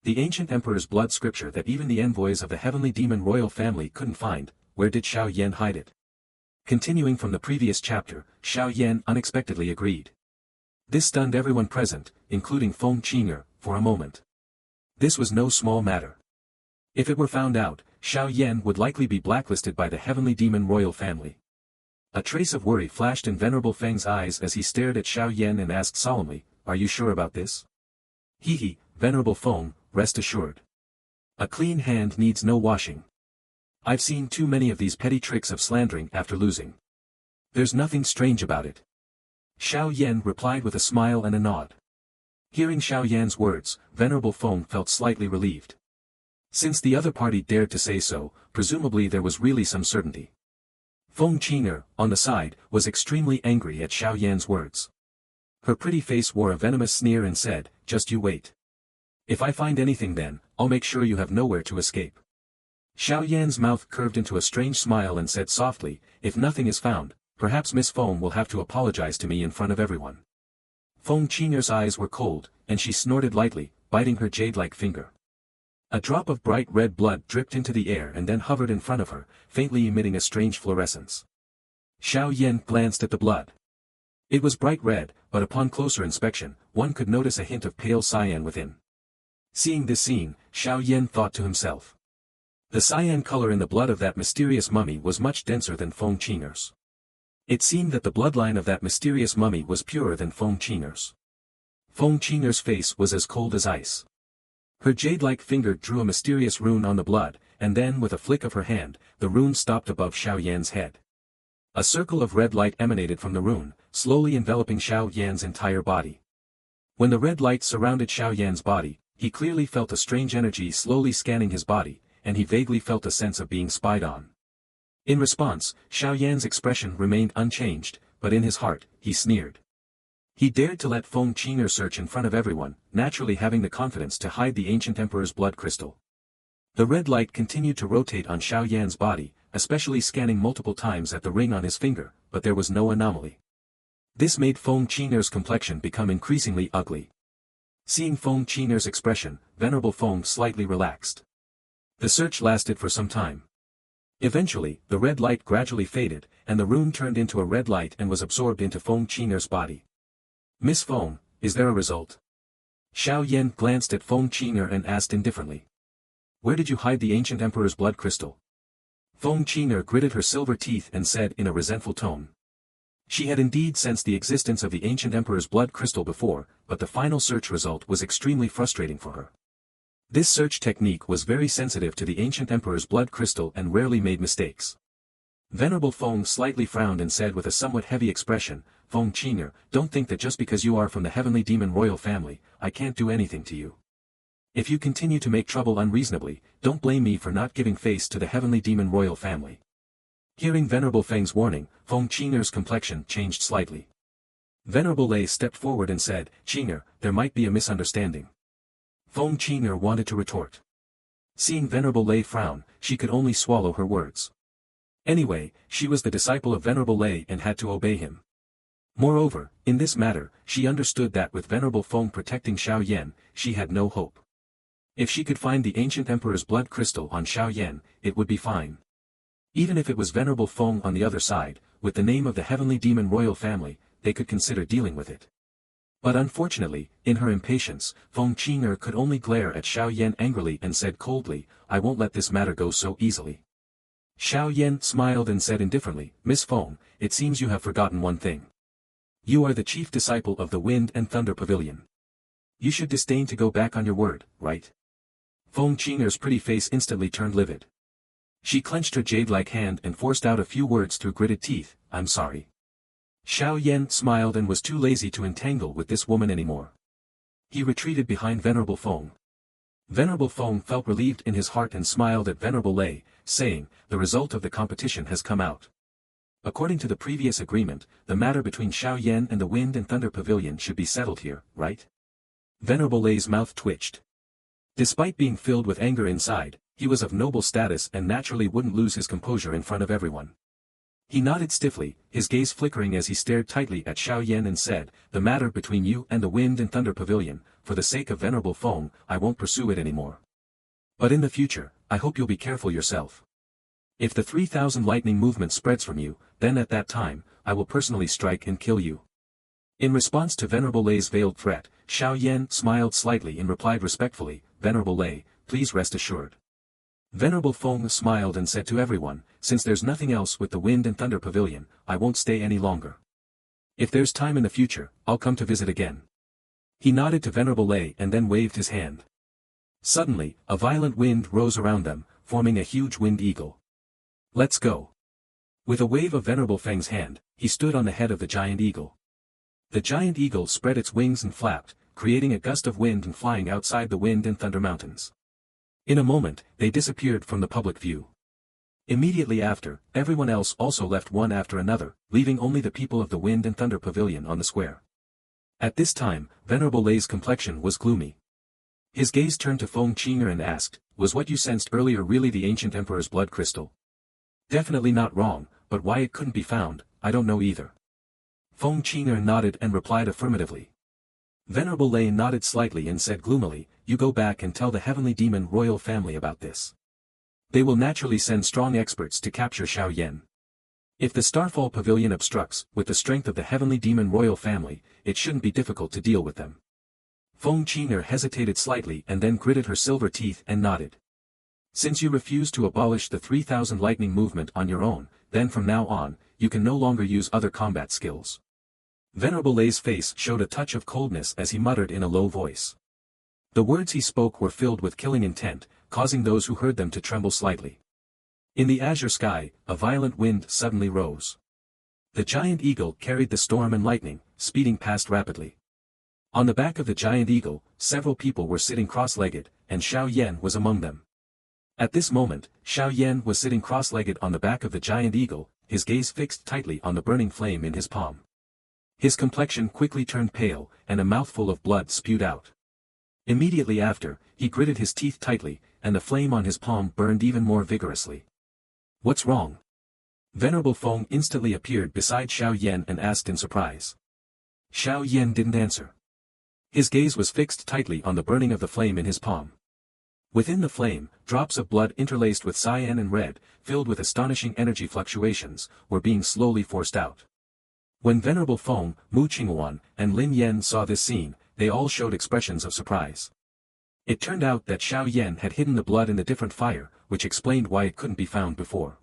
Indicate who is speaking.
Speaker 1: The ancient emperor's blood scripture that even the envoys of the heavenly demon royal family couldn't find, where did Xiao Yan hide it? Continuing from the previous chapter, Xiao Yan unexpectedly agreed. This stunned everyone present, including Feng Qing'er, for a moment. This was no small matter. If it were found out, Xiao Yan would likely be blacklisted by the heavenly demon royal family. A trace of worry flashed in Venerable Feng's eyes as he stared at Xiao Yan and asked solemnly, "Are you sure about this?" "Hehe, Venerable Feng, rest assured. A clean hand needs no washing. I've seen too many of these petty tricks of slandering after losing. There's nothing strange about it." Xiao Yan replied with a smile and a nod. Hearing Xiao Yan's words, Venerable Feng felt slightly relieved. Since the other party dared to say so, presumably there was really some certainty. Feng Qing'er, on the side, was extremely angry at Xiao Yan's words. Her pretty face wore a venomous sneer and said, "Just you wait. If I find anything then, I'll make sure you have nowhere to escape." Xiao Yan's mouth curved into a strange smile and said softly, "If nothing is found, perhaps Miss Feng will have to apologize to me in front of everyone." Feng Qing'er's eyes were cold, and she snorted lightly, biting her jade-like finger. A drop of bright red blood dripped into the air and then hovered in front of her, faintly emitting a strange fluorescence. Xiao Yan glanced at the blood. It was bright red, but upon closer inspection, one could notice a hint of pale cyan within. Seeing this scene, Xiao Yan thought to himself. The cyan color in the blood of that mysterious mummy was much denser than Feng Qing'er's. It seemed that the bloodline of that mysterious mummy was purer than Feng Qing'er's. Feng Qing'er's face was as cold as ice. Her jade-like finger drew a mysterious rune on the blood, and then with a flick of her hand, the rune stopped above Xiao Yan's head. A circle of red light emanated from the rune, slowly enveloping Xiao Yan's entire body. When the red light surrounded Xiao Yan's body, he clearly felt a strange energy slowly scanning his body, and he vaguely felt a sense of being spied on. In response, Xiao Yan's expression remained unchanged, but in his heart, he sneered. He dared to let Feng Qing'er search in front of everyone, naturally having the confidence to hide the ancient emperor's blood crystal. The red light continued to rotate on Xiao Yan's body, especially scanning multiple times at the ring on his finger, but there was no anomaly. This made Feng Qing'er's complexion become increasingly ugly. Seeing Feng Qing'er's expression, Venerable Feng slightly relaxed. The search lasted for some time. Eventually, the red light gradually faded, and the rune turned into a red light and was absorbed into Feng Qing'er's body. "Miss Feng, is there a result?" Xiao Yan glanced at Feng Qing'er and asked indifferently. "Where did you hide the ancient emperor's blood crystal?" Feng Qing'er gritted her silver teeth and said in a resentful tone. She had indeed sensed the existence of the ancient emperor's blood crystal before, but the final search result was extremely frustrating for her. This search technique was very sensitive to the ancient emperor's blood crystal and rarely made mistakes. Venerable Feng slightly frowned and said with a somewhat heavy expression, "Feng Qing'er, don't think that just because you are from the heavenly demon royal family, I can't do anything to you. If you continue to make trouble unreasonably, don't blame me for not giving face to the heavenly demon royal family." Hearing Venerable Feng's warning, Feng Qing'er's complexion changed slightly. Venerable Lei stepped forward and said, "Qing'er, there might be a misunderstanding." Feng Qing'er wanted to retort. Seeing Venerable Lei frown, she could only swallow her words. Anyway, she was the disciple of Venerable Lei and had to obey him. Moreover, in this matter, she understood that with Venerable Feng protecting Xiao Yan, she had no hope. If she could find the ancient emperor's blood crystal on Xiao Yan, it would be fine. Even if it was Venerable Feng on the other side, with the name of the heavenly demon royal family, they could consider dealing with it. But unfortunately, in her impatience, Feng Qing'er could only glare at Xiao Yan angrily and said coldly, "I won't let this matter go so easily." Xiao Yan smiled and said indifferently, "Miss Feng, it seems you have forgotten one thing. You are the chief disciple of the Wind and Thunder Pavilion. You should disdain to go back on your word, right?" Feng Qing'er's pretty face instantly turned livid. She clenched her jade-like hand and forced out a few words through gritted teeth, "I'm sorry." Xiao Yan smiled and was too lazy to entangle with this woman anymore. He retreated behind Venerable Feng. Venerable Feng felt relieved in his heart and smiled at Venerable Lei, saying, "The result of the competition has come out. According to the previous agreement, the matter between Xiao Yan and the Wind and Thunder Pavilion should be settled here, right?" Venerable Lei's mouth twitched. Despite being filled with anger inside, he was of noble status and naturally wouldn't lose his composure in front of everyone. He nodded stiffly, his gaze flickering as he stared tightly at Xiao Yan and said, "The matter between you and the Wind and Thunder Pavilion, for the sake of Venerable Feng, I won't pursue it anymore. But in the future, I hope you'll be careful yourself. If the 3,000 lightning movement spreads from you, then at that time, I will personally strike and kill you." In response to Venerable Lei's veiled threat, Xiao Yan smiled slightly and replied respectfully, "Venerable Lei, please rest assured." Venerable Feng smiled and said to everyone, "Since there's nothing else with the Wind and Thunder Pavilion, I won't stay any longer. If there's time in the future, I'll come to visit again." He nodded to Venerable Lei and then waved his hand. Suddenly, a violent wind rose around them, forming a huge wind eagle. "Let's go." With a wave of Venerable Feng's hand, he stood on the head of the giant eagle. The giant eagle spread its wings and flapped, creating a gust of wind and flying outside the Wind and Thunder Mountains. In a moment, they disappeared from the public view. Immediately after, everyone else also left one after another, leaving only the people of the Wind and Thunder Pavilion on the square. At this time, Venerable Lei's complexion was gloomy. His gaze turned to Feng Qinger and asked, "Was what you sensed earlier really the ancient emperor's blood crystal?" "Definitely not wrong, but why it couldn't be found, I don't know either." Feng Qinger nodded and replied affirmatively. Venerable Lei nodded slightly and said gloomily, "You go back and tell the Heavenly Demon royal family about this. They will naturally send strong experts to capture Xiao Yan. If the Starfall Pavilion obstructs, with the strength of the Heavenly Demon royal family, it shouldn't be difficult to deal with them." Feng Qinger hesitated slightly and then gritted her silver teeth and nodded. "Since you refuse to abolish the 3,000 lightning movement on your own, then from now on, you can no longer use other combat skills." Venerable Lei's face showed a touch of coldness as he muttered in a low voice. The words he spoke were filled with killing intent, causing those who heard them to tremble slightly. In the azure sky, a violent wind suddenly rose. The giant eagle carried the storm and lightning, speeding past rapidly. On the back of the giant eagle, several people were sitting cross-legged, and Xiao Yan was among them. At this moment, Xiao Yan was sitting cross-legged on the back of the giant eagle, his gaze fixed tightly on the burning flame in his palm. His complexion quickly turned pale, and a mouthful of blood spewed out. Immediately after, he gritted his teeth tightly, and the flame on his palm burned even more vigorously. "What's wrong?" Venerable Feng instantly appeared beside Xiao Yan and asked in surprise. Xiao Yan didn't answer. His gaze was fixed tightly on the burning of the flame in his palm. Within the flame, drops of blood interlaced with cyan and red, filled with astonishing energy fluctuations, were being slowly forced out. When Venerable Feng, Mu Qinghuan, and Lin Yan saw this scene, they all showed expressions of surprise. It turned out that Xiao Yan had hidden the blood in the different fire, which explained why it couldn't be found before.